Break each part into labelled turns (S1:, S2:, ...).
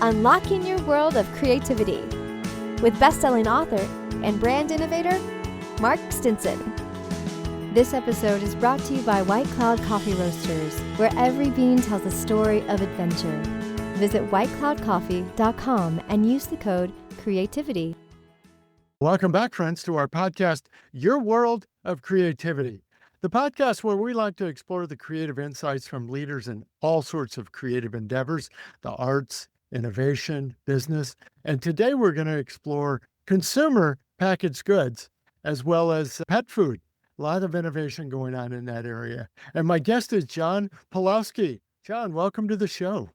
S1: unlocking your world of creativity with best-selling author and brand innovator, Mark Stinson. This episode is brought to you by White Cloud Coffee Roasters, where every bean tells a story of adventure. Visit whitecloudcoffee.com and use the code CREATIVITY.
S2: Welcome back, friends, to our podcast, Your World of Creativity, the podcast where we like to explore the creative insights from leaders in all sorts of creative endeavors, the arts, innovation, business. And today we're going to explore consumer packaged goods as well as pet food. A lot of innovation going on in that area. And my guest is John Pawlowski. John, welcome to the show.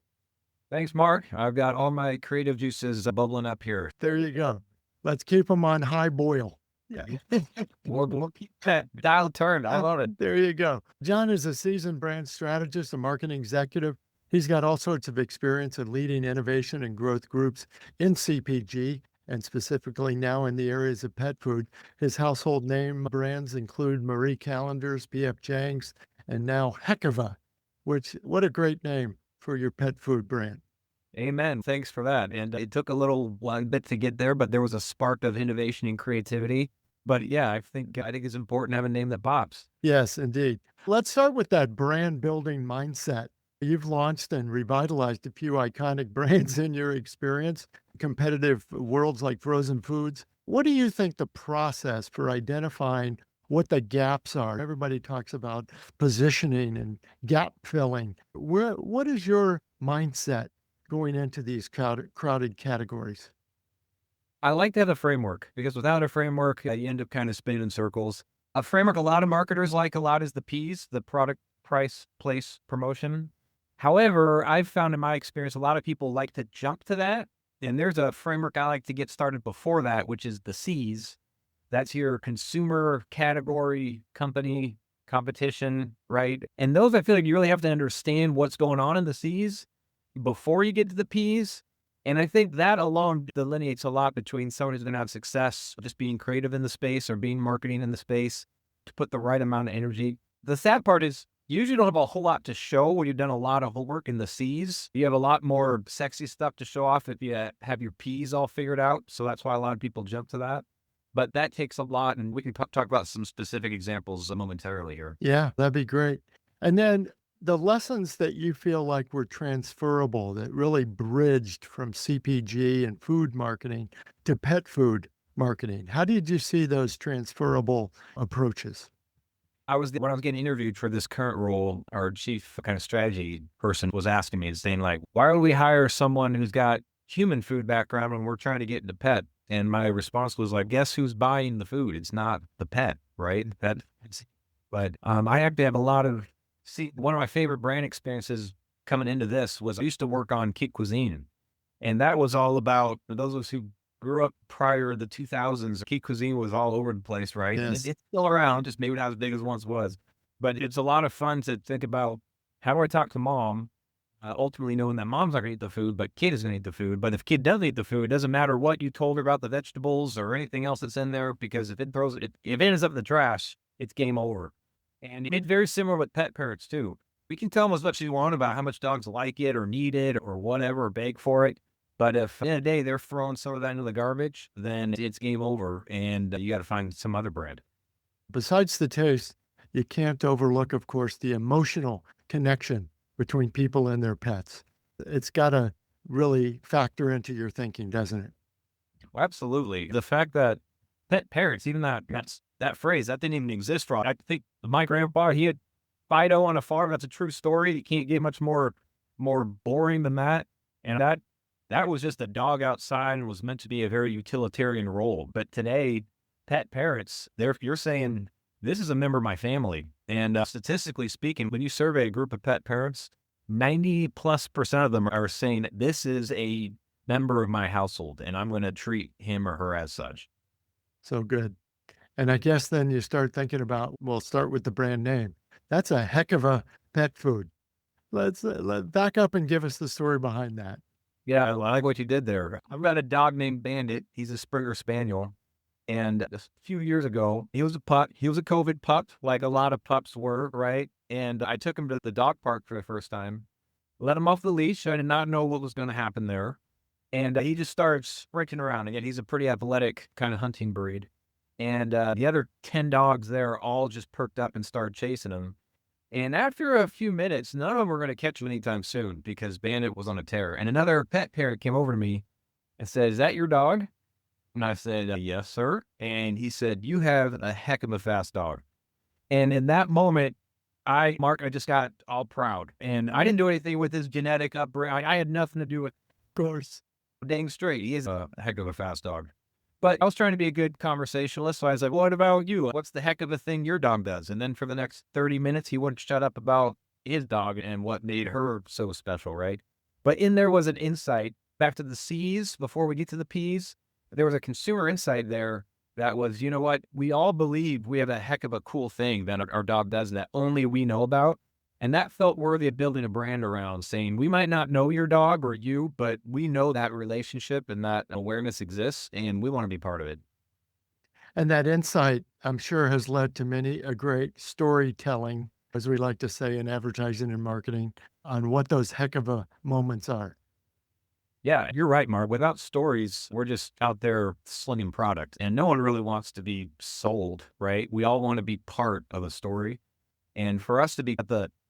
S3: Thanks, Mark. I've got all my creative juices bubbling up here.
S2: There you go. Let's keep them on high boil. Yeah.
S3: We'll keep that dial turned. I love it.
S2: There you go. John is a seasoned brand strategist, a marketing executive. He's got all sorts of experience in leading innovation and growth groups in CPG, and specifically now in the areas of pet food. His household name brands include Marie Callender's, P.F. Chang's, and now Heckova, which, what a great name for your pet food brand.
S3: Amen. Thanks for that. And it took a little bit to get there, but there was a spark of innovation and creativity. But yeah, I think it's important to have a name that pops.
S2: Yes, indeed. Let's start with that brand building mindset. You've launched and revitalized a few iconic brands in your experience, competitive worlds like frozen foods. What do you think the process for identifying what the gaps are? Everybody talks about positioning and gap filling. What is your mindset going into these crowded categories?
S3: I like to have a framework, because without a framework, you end up kind of spinning in circles. A framework a lot of marketers like a lot is the P's, the product, price, place, promotion. However, I've found in my experience, a lot of people like to jump to that. And there's a framework I like to get started before that, which is the C's. That's your consumer, category, company, competition, right? And those, I feel like you really have to understand what's going on in the C's before you get to the P's. And I think that alone delineates a lot between someone who's going to have success just being creative in the space or being marketing in the space to put the right amount of energy. The sad part is you usually don't have a whole lot to show when you've done a lot of homework in the C's. You have a lot more sexy stuff to show off if you have your P's all figured out. So that's why a lot of people jump to that. But that takes a lot, and we can talk about some specific examples momentarily here.
S2: Yeah, that'd be great. And then the lessons that you feel like were transferable, that really bridged from CPG and food marketing to pet food marketing. How did you see those transferable approaches?
S3: When I was getting interviewed for this current role, our chief kind of strategy person was asking me, saying like, why would we hire someone who's got human food background when we're trying to get into pet? And my response was like, guess who's buying the food? It's not the pet, right? But I actually have a lot of, one of my favorite brand experiences coming into this was I used to work on Kit Cuisine. And that was all about, for those of us who grew up prior to the 2000s, Kit Cuisine was all over the place, right?
S2: Yes.
S3: It's still around, just maybe not as big as it once was. But it's a lot of fun to think about, how do I talk to mom? Ultimately knowing that mom's not going to eat the food, but kid is going to eat the food. But if kid does eat the food, it doesn't matter what you told her about the vegetables or anything else that's in there, because if it ends up in the trash, it's game over. And it's very similar with pet parents too. We can tell them as much as you want about how much dogs like it or need it or whatever, or beg for it. But if at the end of the day they're throwing some of that into the garbage, then it's game over, and you got to find some other brand.
S2: Besides the taste, you can't overlook, of course, the emotional connection between people and their pets. It's got to really factor into your thinking, doesn't it?
S3: Well, absolutely. The fact that pet parents, even that phrase, that didn't even exist for all. I think my grandpa, he had Fido on a farm. That's a true story. You can't get much more boring than that. And that was just a dog outside and was meant to be a very utilitarian role. But today, pet parents, you're saying, this is a member of my family. And statistically speaking, when you survey a group of pet parents, 90+% of them are saying this is a member of my household and I'm going to treat him or her as such.
S2: So good. And I guess then you start thinking about, we'll start with the brand name. That's a heck of a pet food. Let's back up and give us the story behind that.
S3: Yeah, I like what you did there. I've got a dog named Bandit. He's a Springer Spaniel. And a few years ago, he was a pup. He was a COVID pup, like a lot of pups were, right? And I took him to the dog park for the first time, let him off the leash. I did not know what was going to happen there. And he just starts sprinting around. Again, he's a pretty athletic kind of hunting breed. And the other 10 dogs there all just perked up and started chasing him. And after a few minutes, none of them were going to catch him anytime soon because Bandit was on a tear. And another pet parent came over to me and said, "Is that your dog?" And I said, "Yes, sir." And he said, "You have a heck of a fast dog." And in that moment, Mark, I just got all proud. And I didn't do anything with his genetic upbringing. I had nothing to do with,
S2: Of course.
S3: dang straight. He is a heck of a fast dog. But I was trying to be a good conversationalist. So I was like, "What about you? What's the heck of a thing your dog does?" And then for the next 30 minutes, he wouldn't shut up about his dog and what made her so special, right? But in there was an insight back to the C's before we get to the P's. There was a consumer insight there that was, you know what? We all believe we have a heck of a cool thing that our dog does that only we know about. And that felt worthy of building a brand around, saying, we might not know your dog or you, but we know that relationship and that awareness exists, and we want to be part of it.
S2: And that insight, I'm sure, has led to many a great storytelling, as we like to say in advertising and marketing, on what those heck of a moments are.
S3: Yeah, you're right, Mark. Without stories, we're just out there slinging product, and no one really wants to be sold, right? We all want to be part of a story. And for us to be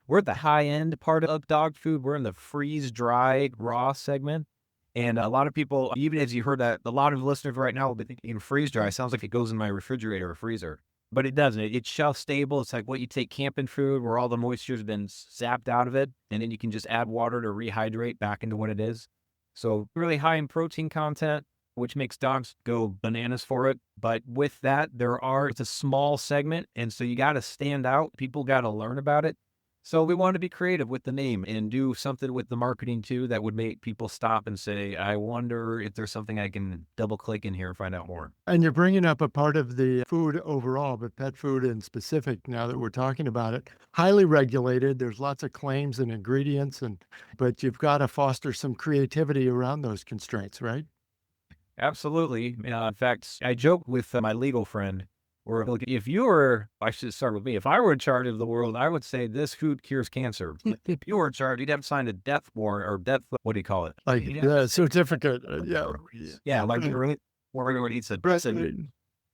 S3: we're at the high end part of dog food. We're in the freeze dried raw segment. And a lot of people, even as you heard that, a lot of listeners right now will be thinking freeze dry sounds like it goes in my refrigerator or freezer, but it doesn't. It's shelf stable. It's like what you take camping food where all the moisture has been zapped out of it. And then you can just add water to rehydrate back into what it is. So really high in protein content, which makes dogs go bananas for it. But with that, it's a small segment. And so you got to stand out. People got to learn about it. So we want to be creative with the name and do something with the marketing too that would make people stop and say, I wonder if there's something I can double click in here and find out more.
S2: And you're bringing up a part of the food overall, but pet food in specific, now that we're talking about it, highly regulated. There's lots of claims and ingredients, but you've got to foster some creativity around those constraints, right?
S3: Absolutely. In fact, I joke with my legal friend, or look, I should start with me. If I were in charge of the world, I would say this food cures cancer. If you were in charge, you'd have to sign a death warrant or what do you call it?
S2: Like the certificate.
S3: Yeah, like where it eats a
S2: President.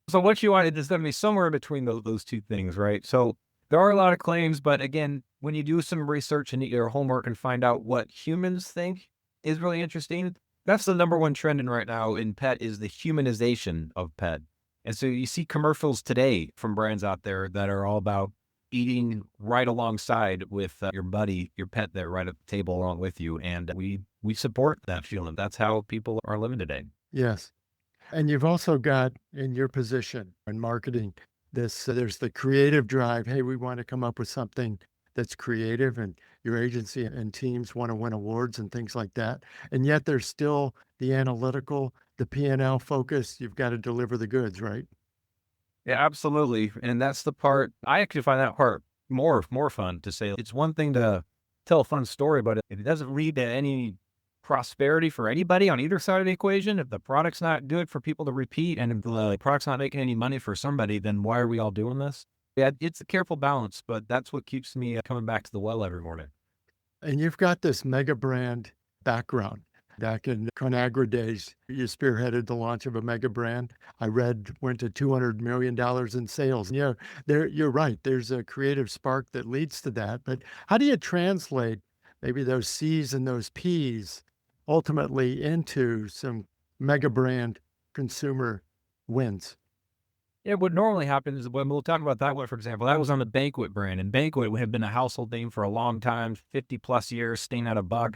S3: So what you want is going to be somewhere in between those two things, right? So there are a lot of claims, but again, when you do some research and your homework and find out what humans think is really interesting, that's the number one trend in right now in pet is the humanization of pet. And so you see commercials today from brands out there that are all about eating right alongside with your buddy, your pet there right at the table along with you. And we support that feeling. That's how people are living today.
S2: Yes. And you've also got in your position in marketing there's the creative drive. Hey, we want to come up with something that's creative, and your agency and teams want to win awards and things like that. And yet there's still the analytical, the P&L focus. You've got to deliver the goods, right?
S3: Yeah, absolutely. And that's the part, I actually find that part more fun to say. It's one thing to tell a fun story, but if it doesn't lead to any prosperity for anybody on either side of the equation, if the product's not good for people to repeat and if the product's not making any money for somebody, then why are we all doing this? Yeah, it's a careful balance, but that's what keeps me coming back to the well every morning.
S2: And you've got this mega brand background. Back in Conagra days, you spearheaded the launch of a mega brand. I read went to $200 million in sales. Yeah, you're right. There's a creative spark that leads to that. But how do you translate maybe those C's and those P's ultimately into some mega brand consumer wins?
S3: Yeah, what normally happens is when we'll talk about that one, for example, that was on the Banquet brand. And Banquet had been a household name for a long time, 50 plus years, staying at $1.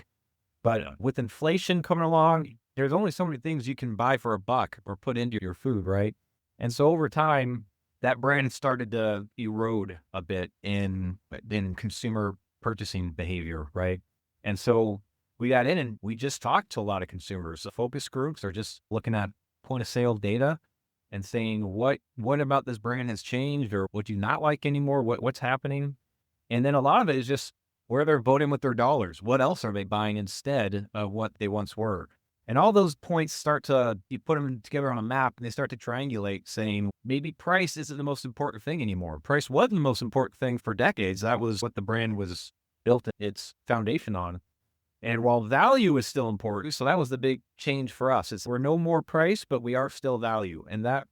S3: But with inflation coming along, there's only so many things you can buy for $1 or put into your food, right? And so over time, that brand started to erode a bit in consumer purchasing behavior, right? And so we got in and we just talked to a lot of consumers. The focus groups are just looking at point of sale data and saying what about this brand has changed or what do you not like anymore? What's happening? And then a lot of it is just where they're voting with their dollars. What else are they buying instead of what they once were? And all those points you put them together on a map and they start to triangulate saying maybe price isn't the most important thing anymore. Price wasn't the most important thing for decades. That was what the brand was built its foundation on. And while value is still important, so that was the big change for us. We're no more price, but we are still value. And that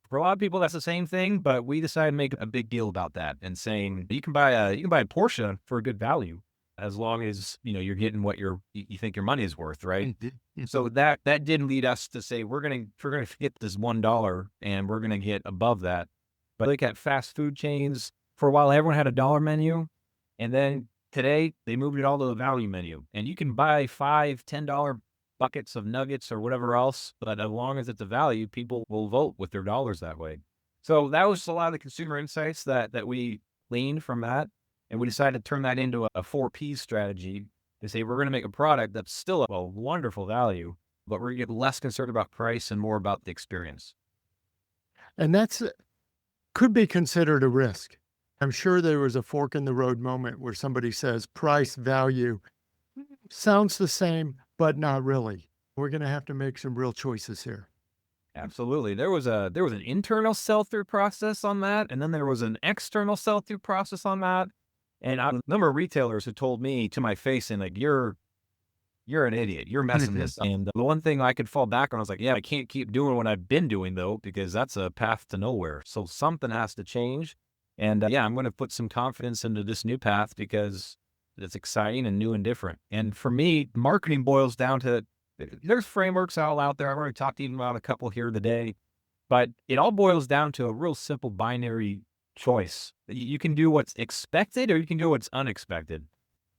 S3: for a lot of people, that's the same thing, but we decided to make a big deal about that and saying you can buy a Porsche for a good value as long as you're getting what you think your money is worth, right?
S2: Mhm.
S3: So that did lead us to say we're gonna get this $1 and we're gonna get above that. But look at fast food chains. For a while, everyone had a dollar menu, and then today they moved it all to a value menu, and you can buy $5, $10 buckets of nuggets or whatever else, but as long as it's a value, people will vote with their dollars that way. So that was a lot of the consumer insights that we gleaned from that, and we decided to turn that into a 4P strategy to say we're going to make a product that's still a wonderful value, but we're going to get less concerned about price and more about the experience.
S2: And that's could be considered a risk. I'm sure there was a fork in the road moment where somebody says price value sounds the same, but not really. We're going to have to make some real choices here.
S3: Absolutely. There was an internal sell-through process on that, and then there was an external sell-through process on that. And a number of retailers who told me to my face, and like, you're an idiot. You're messing this up. And the one thing I could fall back on, I was like, yeah, I can't keep doing what I've been doing though, because that's a path to nowhere. So something has to change. And yeah, I'm going to put some confidence into this new path because it's exciting and new and different. And for me, marketing boils down to there's frameworks all out there. I've already talked even about a couple here today, but it all boils down to a real simple binary choice. You can do what's expected or you can do what's unexpected.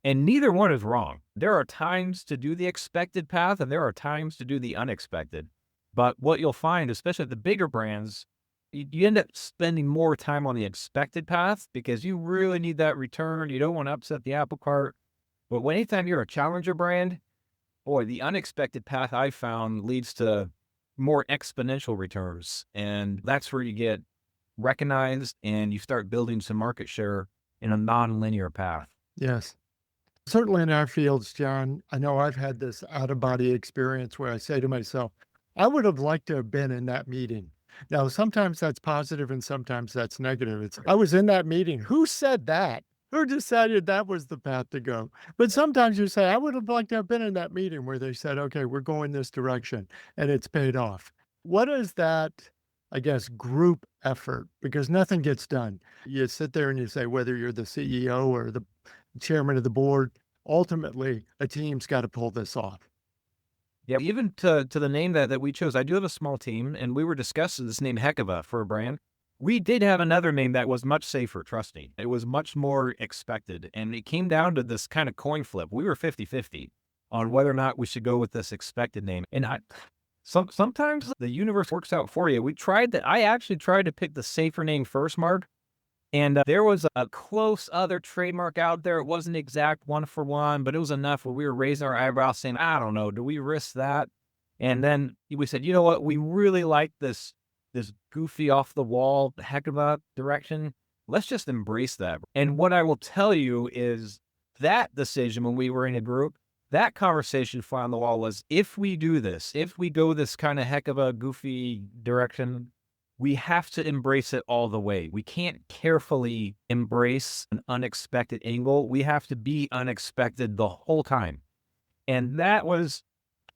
S3: And neither one is wrong. There are times to do the expected path and there are times to do the unexpected. But what you'll find, especially at the bigger brands, you end up spending more time on the expected path because you really need that return. You don't want to upset the apple cart. But anytime you're a challenger brand, boy, the unexpected path I found leads to more exponential returns. And that's where you get recognized and you start building some market share in a non-linear path.
S2: Yes. Certainly in our fields, John, I know I've had this out of body experience where I say to myself, I would have liked to have been in that meeting. Now, sometimes that's positive and sometimes that's negative. I was in that meeting. Who said that? Who decided that was the path to go? But sometimes you say, I would have liked to have been in that meeting where they said, okay, we're going this direction and it's paid off. What is that, I guess, group effort? Because nothing gets done. You sit there and you say, whether you're the CEO or the chairman of the board, ultimately a team's got to pull this off.
S3: Yeah, even to the name that we chose, I do have a small team, and we were discussing this name Heckova for a brand. We did have another name that was much safer, trust me. It was much more expected, and it came down to this kind of coin flip. We were 50-50 on whether or not we should go with this expected name. And sometimes the universe works out for you. I actually tried to pick the safer name first, Mark. And there was a close other trademark out there. It wasn't exact one for one, but it was enough where we were raising our eyebrows saying, I don't know, do we risk that? And then we said, you know what? We really like this goofy off the wall, heck of a direction. Let's just embrace that. And what I will tell you is that decision when we were in a group, that conversation fly on the wall was, if we do this, if we go this kind of heck of a goofy direction, we have to embrace it all the way. We can't carefully embrace an unexpected angle. We have to be unexpected the whole time. And that was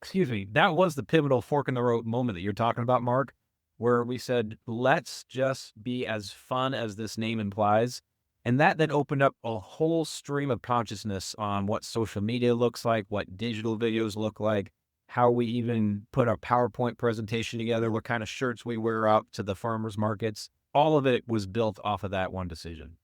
S3: the pivotal fork in the road moment that you're talking about, Mark, where we said, let's just be as fun as this name implies. And that then opened up a whole stream of consciousness on what social media looks like, what digital videos look like, how we even put our PowerPoint presentation together, what kind of shirts we wear out to the farmers markets. All of it was built off of that one decision.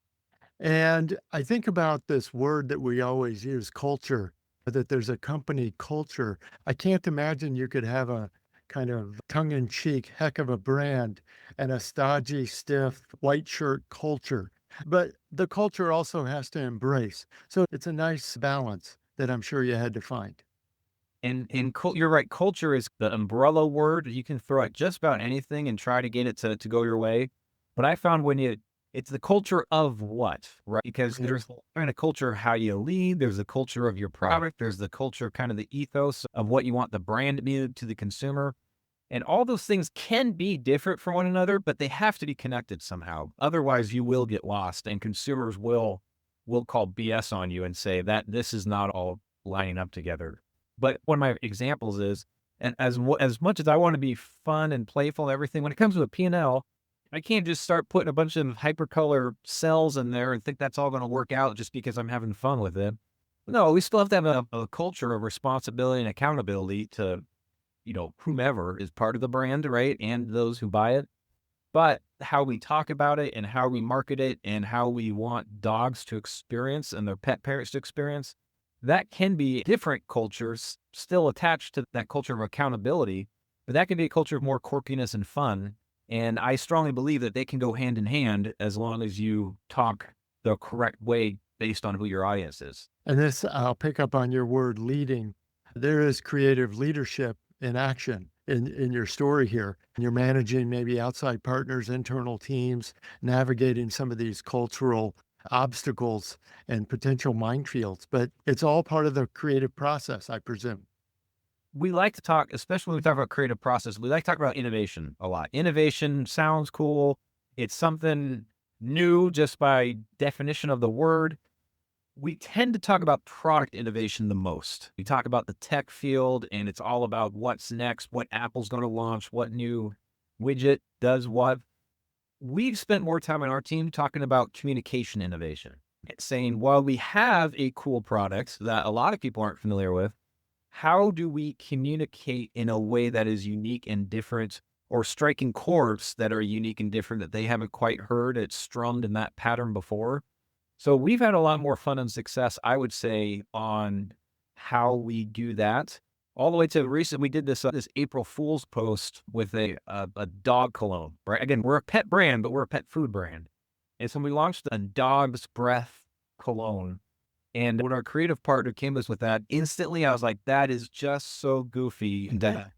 S2: And I think about this word that we always use, culture, that there's a company culture. I can't imagine you could have a kind of tongue-in-cheek heck of a brand and a stodgy, stiff, white shirt culture. But the culture also has to embrace. So it's a nice balance that I'm sure you had to find.
S3: And you're right. Culture is the umbrella word. You can throw at just about anything and try to get it to go your way. But I found it's the culture of what, right? Because there's kind of culture of how you lead. There's the culture of your product. There's the culture, kind of the ethos of what you want the brand to be to the consumer. And all those things can be different from one another, but they have to be connected somehow. Otherwise, you will get lost and consumers will call BS on you and say that this is not all lining up together. But one of my examples is, and as much as I want to be fun and playful and everything, when it comes to a P&L, I can't just start putting a bunch of hypercolor cells in there and think that's all going to work out just because I'm having fun with it. No, we still have to have a culture of responsibility and accountability to, whomever is part of the brand, right? And those who buy it. But how we talk about it and how we market it and how we want dogs to experience and their pet parents to experience, that can be different cultures still attached to that culture of accountability, but that can be a culture of more quirkiness and fun. And I strongly believe that they can go hand in hand as long as you talk the correct way based on who your audience is.
S2: And this, I'll pick up on your word leading. There is creative leadership in action in your story here. You're managing maybe outside partners, internal teams, navigating some of these cultural obstacles and potential minefields, but it's all part of the creative process, I presume.
S3: We like to talk, especially when we talk about creative process, we like to talk about innovation a lot. Innovation sounds cool. It's something new just by definition of the word. We tend to talk about product innovation the most. We talk about the tech field and it's all about what's next, what Apple's going to launch, what new widget does what. We've spent more time on our team talking about communication innovation. It's saying, while we have a cool product that a lot of people aren't familiar with, how do we communicate in a way that is unique and different, or striking chords that are unique and different that they haven't quite heard it strummed in that pattern before? So we've had a lot more fun and success, I would say, on how we do that. All the way to recent, we did this April Fool's post with a dog cologne, right? Again, we're a pet brand, but we're a pet food brand. And so we launched a dog's breath cologne. And when our creative partner came to us with that, instantly I was like, that is just so goofy that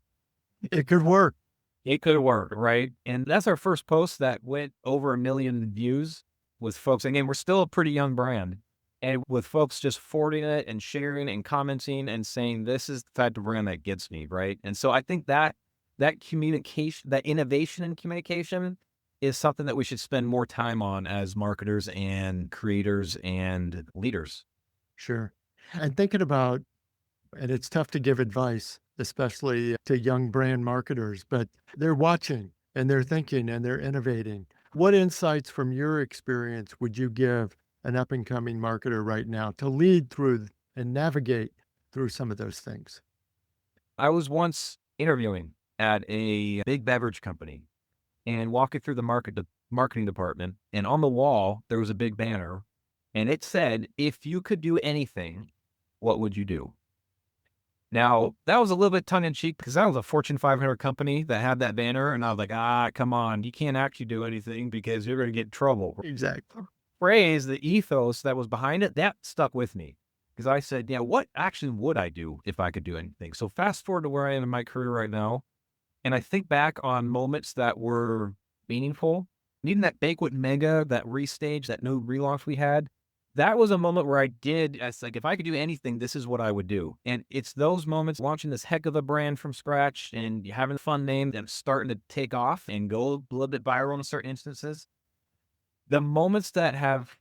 S2: it could work.
S3: It could work, right? And that's our first post that went over 1 million views with folks. Again, we're still a pretty young brand. And with folks just forwarding it and sharing and commenting and saying, this is the type of brand that gets me, right? And so I think that communication, that innovation in communication is something that we should spend more time on as marketers and creators and leaders.
S2: Sure. And thinking about, and it's tough to give advice, especially to young brand marketers, but they're watching and they're thinking and they're innovating. What insights from your experience would you give an up-and-coming marketer right now to lead through and navigate through some of those things?
S3: I was once interviewing at a big beverage company and walking through the marketing department, and on the wall, there was a big banner, and it said, if you could do anything, what would you do? Now, that was a little bit tongue-in-cheek because that was a Fortune 500 company that had that banner, and I was like, come on, you can't actually do anything because you're going to get in trouble.
S2: Exactly.
S3: Phrase, the ethos that was behind it, that stuck with me because I said, yeah, what action would I do if I could do anything? So fast forward to where I am in my career right now, and I think back on moments that were meaningful. Even that Banquet Mega, that restage, that new relaunch we had, that was a moment where I was like, if I could do anything, this is what I would do. And it's those moments, launching this Heckova brand from scratch and having a fun name that's starting to take off and go a little bit viral in certain instances. The moments that have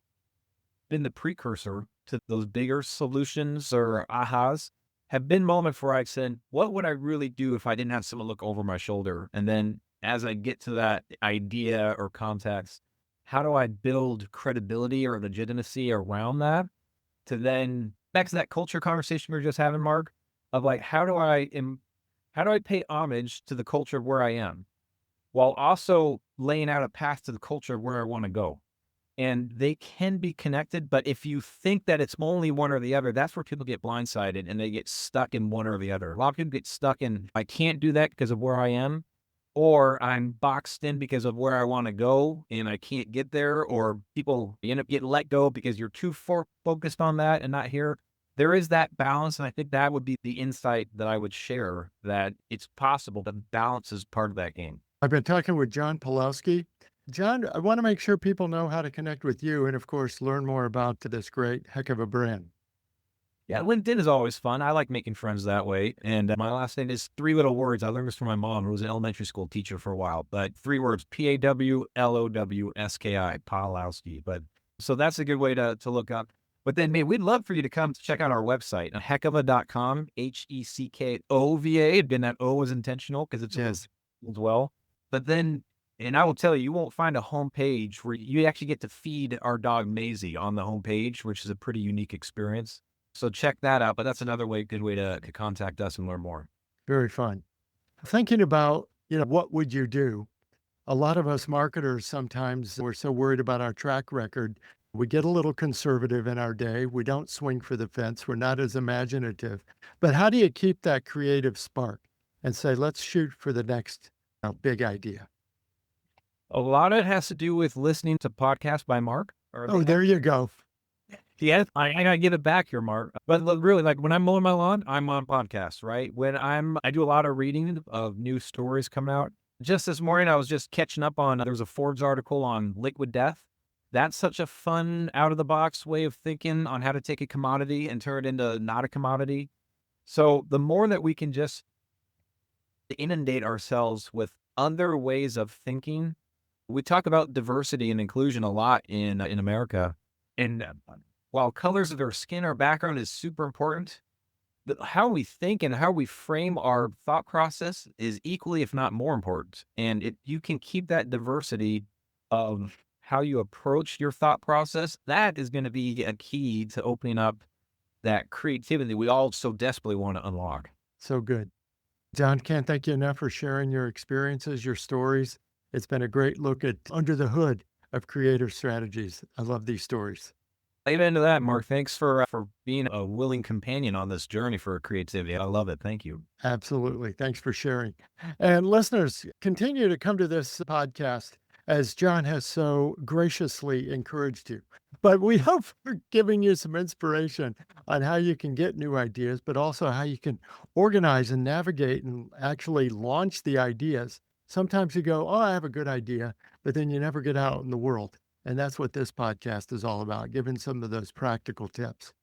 S3: been the precursor to those bigger solutions or ahas have been moments where I said, what would I really do if I didn't have someone look over my shoulder? And then as I get to that idea or context, how do I build credibility or legitimacy around that to then back to that culture conversation we were just having, Mark, of like, how do I pay homage to the culture of where I am while also laying out a path to the culture of where I want to go? And they can be connected, but if you think that it's only one or the other, that's where people get blindsided and they get stuck in one or the other. A lot of people get stuck in, I can't do that because of where I am, or I'm boxed in because of where I want to go and I can't get there, or people end up getting let go because you're too focused on that and not here. There is that balance, and I think that would be the insight that I would share, that it's possible that balance is part of that game.
S2: I've been talking with John Pawlowski. John, I want to make sure people know how to connect with you and, of course, learn more about this great Heckova brand.
S3: Yeah, LinkedIn is always fun. I like making friends that way. And my last name is 3 little words. I learned this from my mom, who was an elementary school teacher for a while. But 3 words, Pawlowski, Pawlowski. But so that's a good way to look up. But then, man, we'd love for you to come to check out our website, heckova.com, Heckova. Again, that O was intentional because it's
S2: Yes.
S3: as well. But then, and I will tell you, you won't find a homepage where you actually get to feed our dog Maisie on the homepage, which is a pretty unique experience. So check that out. But that's another good way to contact us and learn more.
S2: Very fun. Thinking about, what would you do? A lot of us marketers, sometimes we're so worried about our track record. We get a little conservative in our day. We don't swing for the fence. We're not as imaginative. But how do you keep that creative spark and say, let's shoot for the next big idea?
S3: A lot of it has to do with listening to podcasts by Mark.
S2: Oh, there you go.
S3: Yeah, I gotta give it back here, Mark. But really, like when I'm mowing my lawn, I'm on podcasts, right? I do a lot of reading of new stories coming out. Just this morning, I was just catching up on, there was a Forbes article on liquid death. That's such a fun, out of the box way of thinking on how to take a commodity and turn it into not a commodity. So the more that we can just inundate ourselves with other ways of thinking, we talk about diversity and inclusion a lot in America. And while colors of our skin, our background is super important, how we think and how we frame our thought process is equally, if not more important. And you can keep that diversity of how you approach your thought process. That is going to be a key to opening up that creativity we all so desperately want to unlock.
S2: So good. John, can't thank you enough for sharing your experiences, your stories. It's been a great look at under the hood of creative strategies. I love these stories.
S3: Amen to that, Mark. Thanks for being a willing companion on this journey for creativity. I love it. Thank you.
S2: Absolutely. Thanks for sharing. And listeners, continue to come to this podcast as John has so graciously encouraged you. But we hope for giving you some inspiration on how you can get new ideas, but also how you can organize and navigate and actually launch the ideas. Sometimes you go, oh, I have a good idea, but then you never get out in the world. And that's what this podcast is all about, giving some of those practical tips.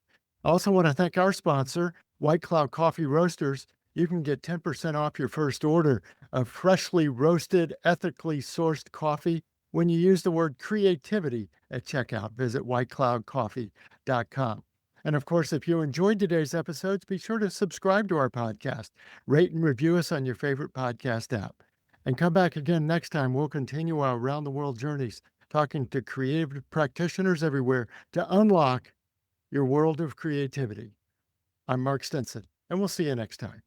S2: I also want to thank our sponsor, White Cloud Coffee Roasters. You can get 10% off your first order of freshly roasted, ethically sourced coffee when you use the word creativity at checkout. Visit whitecloudcoffee.com. And of course, if you enjoyed today's episodes, be sure to subscribe to our podcast, rate and review us on your favorite podcast app. And come back again next time. We'll continue our around the world journeys, talking to creative practitioners everywhere to unlock your world of creativity. I'm Mark Stinson, and we'll see you next time.